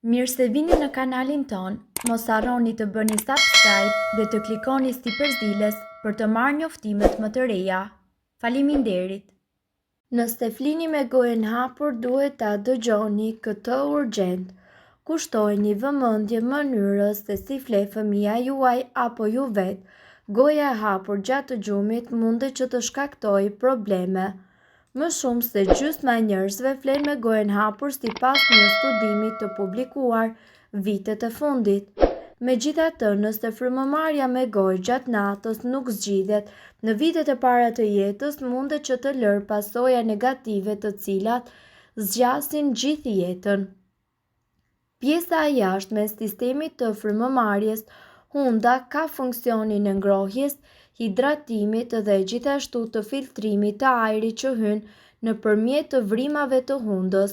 Mirë se vini në kanalin ton, mos harroni të bëni subscribe dhe të klikoni si përzieles për të marrë njoftimet më të reja. Faleminderit! Nëse flini me gojën hapur, duhet ta dëgjoni këtë urgjent. Kushtojini vëmendje mënyrës se si fle fëmia juaj apo ju vet. Goja e hapur gjatë gjumit mundet që të shkaktojë probleme. Më shumë se gjysma e njerëzve flen me gojën hapur sipas një studimi të publikuar vitet e fundit. Megjithatë, nëse frymëmarrja me gojë gjatë natës nuk zgjidhet në vitet e para të jetës, mundet që të lërë pasoja negative të cilat zgjasin gjithë jetën. Pjesa e jashtme e sistemit të frymëmarrjes, hunda, ka funksionin e ngrohjes, hidratimit dhe gjithashtu të filtrimit të ajrit që hyn nëpërmjet të vrimave të hundës.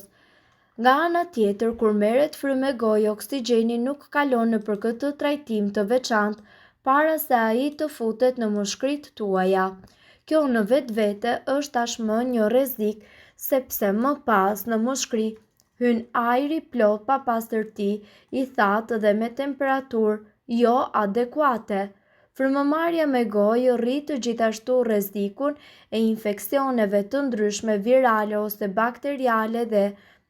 Nga ana tjetër, kur merret frymë gojë, oksigjeni nuk kalon nëpër këtë trajtim të veçantë para se ai të futet në mushkrit tuaja. Kjo në vetvete është tashmë një rrezik, sepse më pas në mushkri hyn ajri plot pa pastërti, i thatë dhe me temperaturë jo adekuate. Frymëmarrja me gojë rrit gjithashtu rrezikun e infeksioneve të ndryshme virale ose bakteriale dhe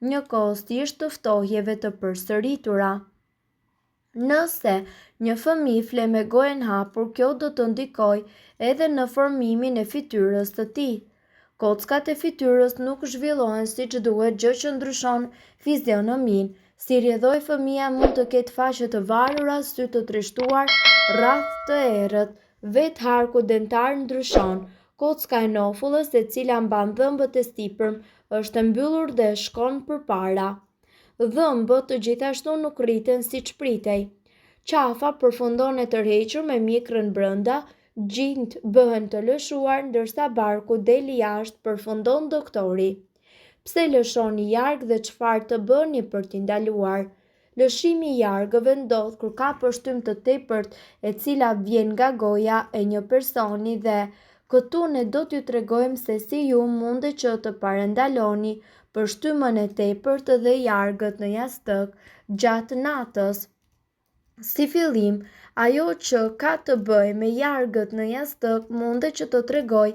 njëkohësisht të ftohjeve të përsëritura. Nëse një fëmijë fle me gojën hapur, kjo do të ndikojë edhe në formimin e fytyrës së tij. Kockat e fytyrës nuk zhvillohen siç duhet, gjë që ndryshon fizionominë. Si rrjedhoi fëmia mund të ketë faqe të varura, sy të trishtuar, rrath të errët, vetë harku dentar ndryshon. Kocka e nofullës, e cila mban dhëmbët e sipërm, është mbyllur dhe shkon përpara. Dhëmbët gjithashtu nuk rriten siç pritej. Qafa përfundon e tërhequr me mjekrën brenda, gjinjt bëhen të lëshuar, ndërsa barku del jashtë, përfundon doktori. Pse lëshoni jarg dhe çfarë të bëni për t'i ndaluar? Lëshimi i jargëve ndodh kur ka përshtym të tepërt e cila vjen nga goja e një personi dhe këtu ne do t'ju tregojmë se si ju mundet që të parandaloni përshtymën e tepërt dhe jargët në jastëk gjatë natës. Si fillim, ajo që ka të bëjë me jargët në jastëk mundet që të tregoj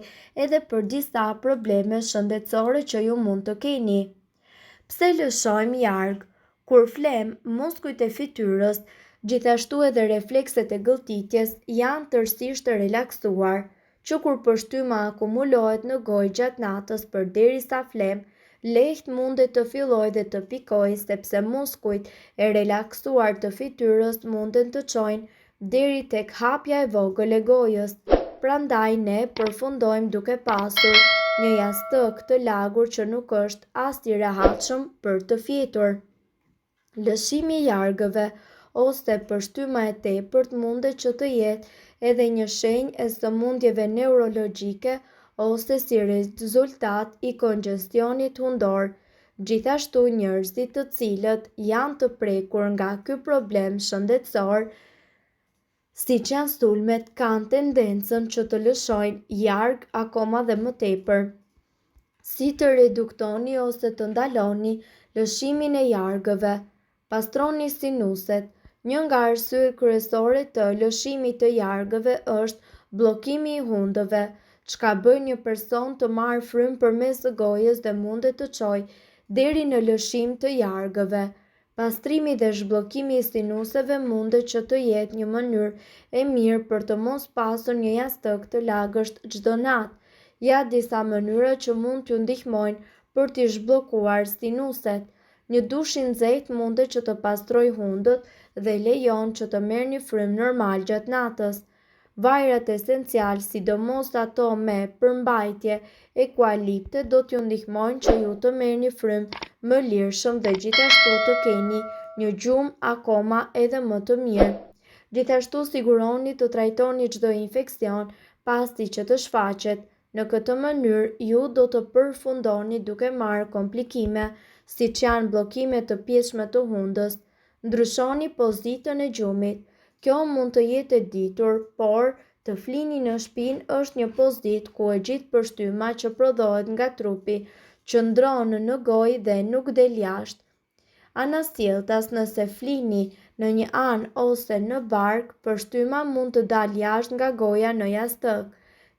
edhe për disa probleme shëndetësore që ju mund të keni. Pse lëshojmë jarg? Kur flem, muskujt e fytyrës, gjithashtu edhe reflekset e gëlltitjes janë tërësisht të relaksuar, që kur përshtyma akumulohet në gojë gjatë natës përderisa flem, lehtë mundet të fillojë dhe të pikojë, sepse muskujt e relaksuar të fytyrës munden të çojnë deri tek hapja e vogël e gojës. Prandaj ne përfundojmë duke pasur një jastëk të lagur që nuk është as i rehatshëm për të fjetur. Lëshimi i jargëve ose përshtyma e tepërt mundet që të jetë edhe një shenjë e sëmundjeve neurologjike ose si rezultat i kongestionit hundor. Gjithashtu, njerëzit të cilët janë të prekur nga ky problem shëndetësor, siç janë sulmet, kanë tendencën që të lëshojnë jarg akoma dhe më tepër. Si të reduktoni ose të ndaloni lëshimin e jargëve? Pastroni sinuset. Një nga arsyet kryesore të lëshimit të jargëve është bllokimi i hundëve. Çka bën një person të marrë frymë përmes së gojës dhe mundet të çojë deri në lëshim të jargëve. Pastrimi dhe zhbllokimi i sinuseve mundet që të jetë një mënyrë e mirë për të mos pasur një jastëk të lagësht çdo natë. Ja disa mënyra që mund t'ju ndihmojnë për t'i zhbllokuar sinuset. Një dush i nxehtë mundet që të pastrojë hundët dhe lejon që të merrni frymë normal gjatë natës. Vajrat esencial, sidomos ato me përmbajtje ekualipte, do t'ju ndihmojnë që ju të merrni frymë më lirshëm dhe gjithashtu të keni një gjumë akoma edhe më të mirë. Gjithashtu siguroni të trajtoni çdo infeksion pasi që të shfaqet. Në këtë mënyrë ju do të përfundoni duke marrë komplikime, siç janë bllokime të pjeshme të hundës. Ndryshoni pozitën e gjumit. Kjo mund të jetë e ditur, por të flini në shpinë është një pozitë ku e gjithë përshtyma që prodhohet nga trupi qëndron në gojë dhe nuk del jashtë. Anasjelltas nëse flini në një anë ose në barkë, përshtyma mund të dalë jashtë nga goja në jastëk.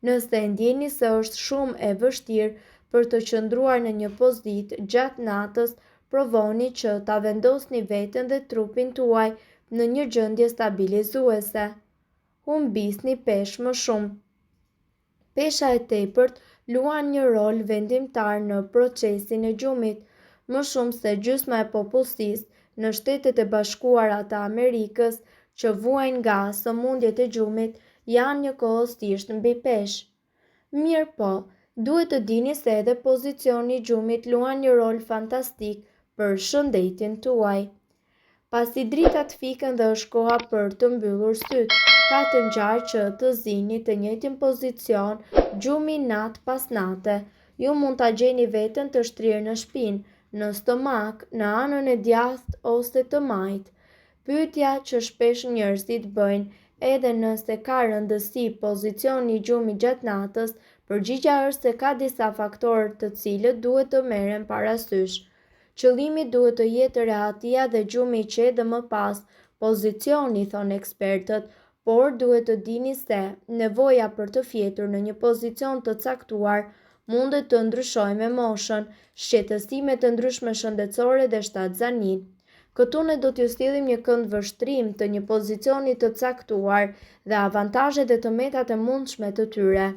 Nëse ndjeni se është shumë e vështirë për të qëndruar në një pozitë gjatë natës, provoni që ta vendosni veten dhe trupin tuaj në një gjendje stabilizuese. Humbisni peshë më shumë. Pesha e tepërt luan një rol vendimtar në procesin e gjumit. Më shumë se gjysma e popullsisë në Shtetet e Bashkuara të Amerikës që vuajnë nga sëmundjet e gjumit janë njëkohësisht mbi peshë. Mirë po, duhet të dini se edhe pozicioni i gjumit luan një rol fantastik për shëndetjen tuaj. Pasi dritat fiken dhe është koha për të mbyllur sytë, ka të ngjarë që të zini të njëjtin pozicion gjumi natë pas nate. Ju mund ta gjeni veten të shtrirë në shpinë, në stomak, në anën e djathtë ose të majtë. Pyetja që shpesh njerëzit bëjnë, edhe nëse ka rëndësi pozicioni i gjumit gjatë natës, përgjigjja është se ka disa faktorë të cilët duhet të merren parasysh. Qëllimi duhet të jetë rehatia dhe gjumi i qetë dhe më pas pozicioni, thonë ekspertët, por duhet të dini se nevoja për të fjetur në një pozicion të caktuar mundet të ndryshojë me moshën, shqetësime të ndryshme shëndetësore dhe shtatzanin. Këtu ne do t'ju sillim një kënd vështrim të një pozicioni të caktuar dhe avantazhet dhe të metat e mundshme të tyre.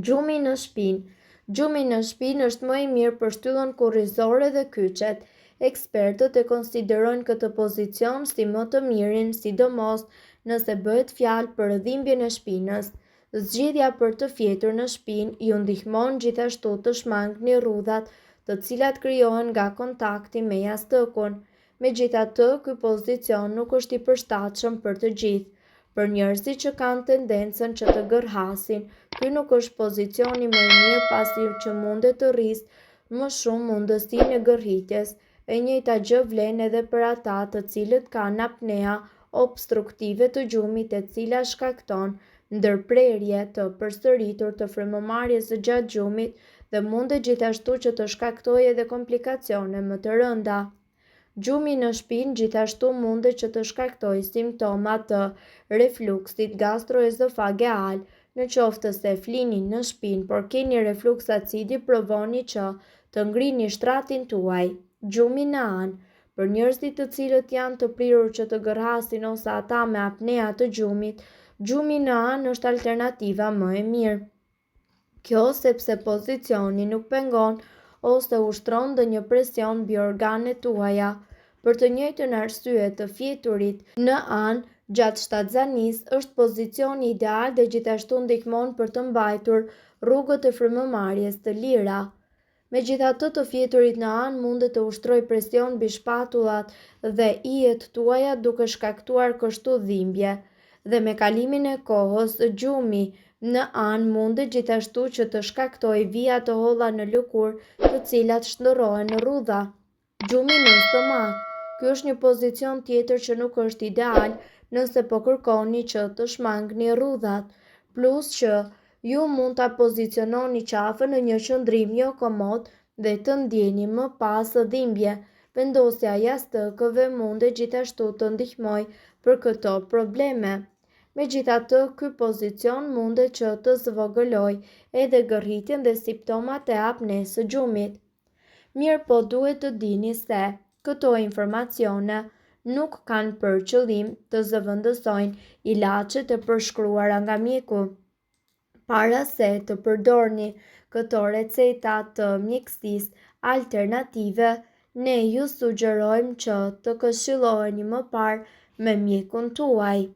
Gjumi në shpinë. Gjumi në shpinë është më i mirë për shtyllën kurrizore dhe kyçet. Ekspertët e konsiderojnë këtë pozicion si më të mirin, sidomos nëse bëhet fjalë për dhimbjen e shpinës. Zgjedhja për të fjetur në shpinë ju ndihmon gjithashtu të shmangni rrudhat, të cilat krijohen nga kontakti me jastëkun. Megjithatë, ky pozicion nuk është i përshtatshëm për të gjithë. Për njerëzit që kanë tendencën që të gërhasin, ky nuk është pozicioni më i mirë pasi që mundet të rrisë më shumë mundësinë e gërhitjes. E njëjta gjë vlen edhe për ata të cilët kanë apnea obstruktive të gjumit, e cila shkakton ndërprerje të përsëritur të frymëmarrjes së gjatë gjumit dhe mundet gjithashtu që të shkaktojë edhe komplikacione më të rënda. Gjumi në shpinë gjithashtu mundet që të shkaktojë simptoma të refluksit gastroezofageal. Në qoftë se flini në shpinë por keni refluks acidi, provoni që të ngrini shtratin tuaj. Gjumi në anë. Për njerëzit të cilët janë të prirur që të gërhasin ose ata me apnea të gjumit, gjumi në anë është alternativa më e mirë. Kjo sepse pozicioni nuk pengon ose ushtron ndonjë presion mbi organet tuaja. Për të njëjtën arsye, të fjeturit në anë gjatë shtatzanisë është pozicioni ideal dhe gjithashtu ndihmon për të mbajtur rrugët e frymëmarrjes të lira. Megjithatë, të fjeturit në anë mundet të ushtrojë presion mbi shpatullat dhe ijet tuaja duke shkaktuar kështu dhimbje. Dhe me kalimin e kohës, gjumi në anë mundet gjithashtu që të shkaktojë vija të holla në lëkurë, të cilat shndërrohen në rrudha. Gjumi në stomak. Ky është një pozicion tjetër që nuk është ideal nëse po kërkoni që të shmangni rrudhat, plus që ju mund ta poziciononi qafën në një qëndrim jo komod dhe të ndjeni më pas dhimbje. Vendosja e jastëkëve mundet gjithashtu të ndihmojë për këto probleme. Megjithatë, ky pozicion mundet që të zvogëlojë edhe gërhitjen dhe simptomat e apnesë së gjumit. Mirë po, duhet të dini se këto informacione nuk kanë për qëllim të zëvendësojnë ilaçet e përshkruara nga mjeku. Para se të përdorni këto receta të mjekësisë alternative, ne ju sugjerojmë që të këshilloheni më parë me mjekun tuaj.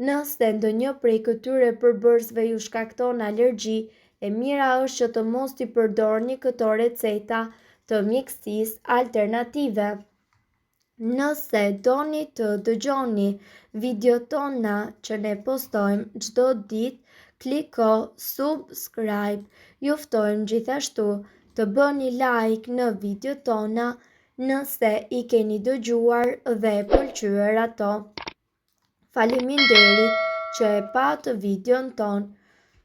Nëse ndonjë prej këtyre përbërësve ju shkakton alergji, e mira është që të mos t'i përdorni këto receta të mjekësisë alternative. Nëse doni të dëgjoni videot tona që ne postojmë çdo ditë, kliko subscribe. Ju ftojmë gjithashtu të bëni like në videot tona nëse i keni dëgjuar dhe pëlqyer ato. Faleminderit që e patë videon ton.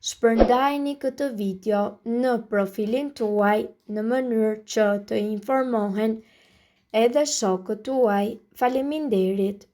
Shpërndajni këtë video në profilin tuaj në mënyrë që të informohen edhe shokët tuaj. Faleminderit.